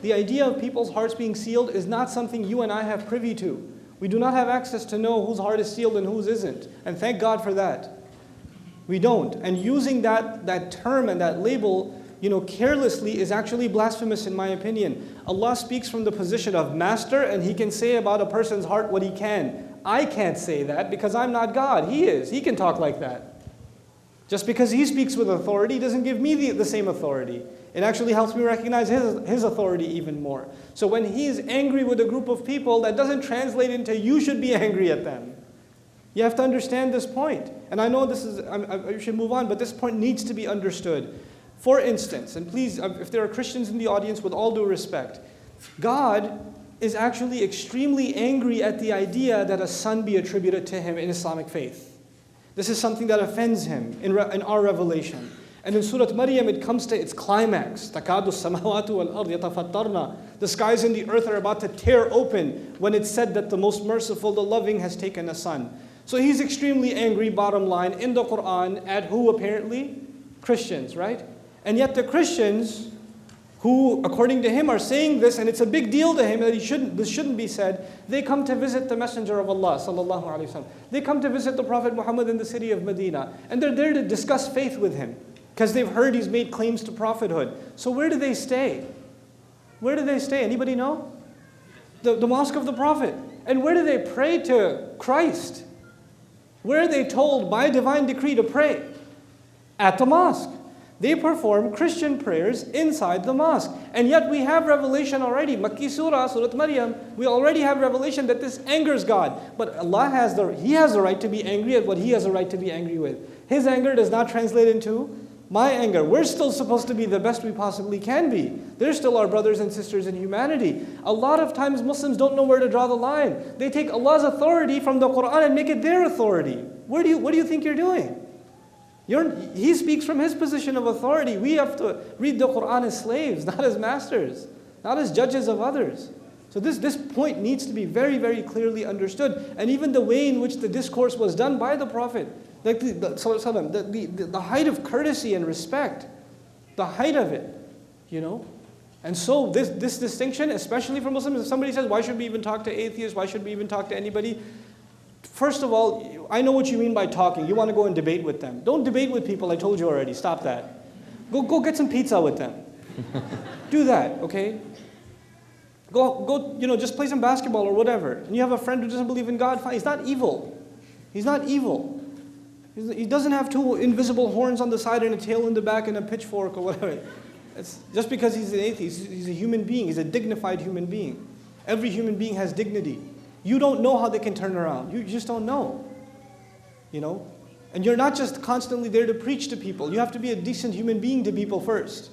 the idea of people's hearts being sealed is not something you and I have privy to. We do not have access to know whose heart is sealed and whose isn't. And thank God for that. We don't. And using that term and that label, carelessly is actually blasphemous in my opinion. Allah speaks from the position of master, and He can say about a person's heart what He can. I can't say that because I'm not God. He is. He can talk like that. Just because He speaks with authority doesn't give me the same authority. It actually helps me recognize His authority even more. So when He is angry with a group of people, that doesn't translate into you should be angry at them. You have to understand this point. And I know I should move on, but this point needs to be understood. For instance, and please, if there are Christians in the audience, with all due respect, God is actually extremely angry at the idea that a son be attributed to Him in Islamic faith. This is something that offends Him in our revelation. And in Surah Maryam, it comes to its climax. تَكَادُ السَّمَاوَاتُ وَالْأَرْضِ يَتَفَطَّرْنَ. The skies and the earth are about to tear open when it's said that the most merciful, the loving, has taken a son. So He's extremely angry, bottom line, in the Quran at who apparently? Christians, right? And yet the Christians, who according to Him are saying this, and it's a big deal to Him that this shouldn't be said, they come to visit the Messenger of Allah sallallahu alaihi wasallam. They come to visit the Prophet Muhammad in the city of Medina, and they're there to discuss faith with him because they've heard he's made claims to prophethood. So where do they stay? Where do they stay? Anybody know? The Mosque of the Prophet. And where do they pray to Christ? Where are they told by divine decree to pray? At the mosque. They perform Christian prayers inside the mosque. And yet we have revelation already. Makki Surah, Surah Maryam, we already have revelation that this angers God. But Allah He has the right to be angry at what He has a right to be angry with. His anger does not translate into my anger. We're still supposed to be the best we possibly can be. They're still our brothers and sisters in humanity. A lot of times Muslims don't know where to draw the line. They take Allah's authority from the Quran and make it their authority. What do you think you're doing? He speaks from His position of authority. We have to read the Quran as slaves, not as masters, not as judges of others. So this point needs to be very, very clearly understood. And even the way in which the discourse was done by the Prophet, like the height of courtesy and respect, the height of it, And so this distinction, especially for Muslims, if somebody says, why should we even talk to atheists? Why should we even talk to anybody? First of all, I know what you mean by talking. You want to go and debate with them. Don't debate with people, I told you already. Stop that. Go get some pizza with them. Do that, okay? Go, just play some basketball or whatever. And you have a friend who doesn't believe in God, fine. He's not evil. He's not evil. He doesn't have two invisible horns on the side and a tail in the back and a pitchfork or whatever. It's just because he's an atheist. He's a human being. He's a dignified human being. Every human being has dignity. You don't know how they can turn around. You just don't know. And you're not just constantly there to preach to people. You have to be a decent human being to people first.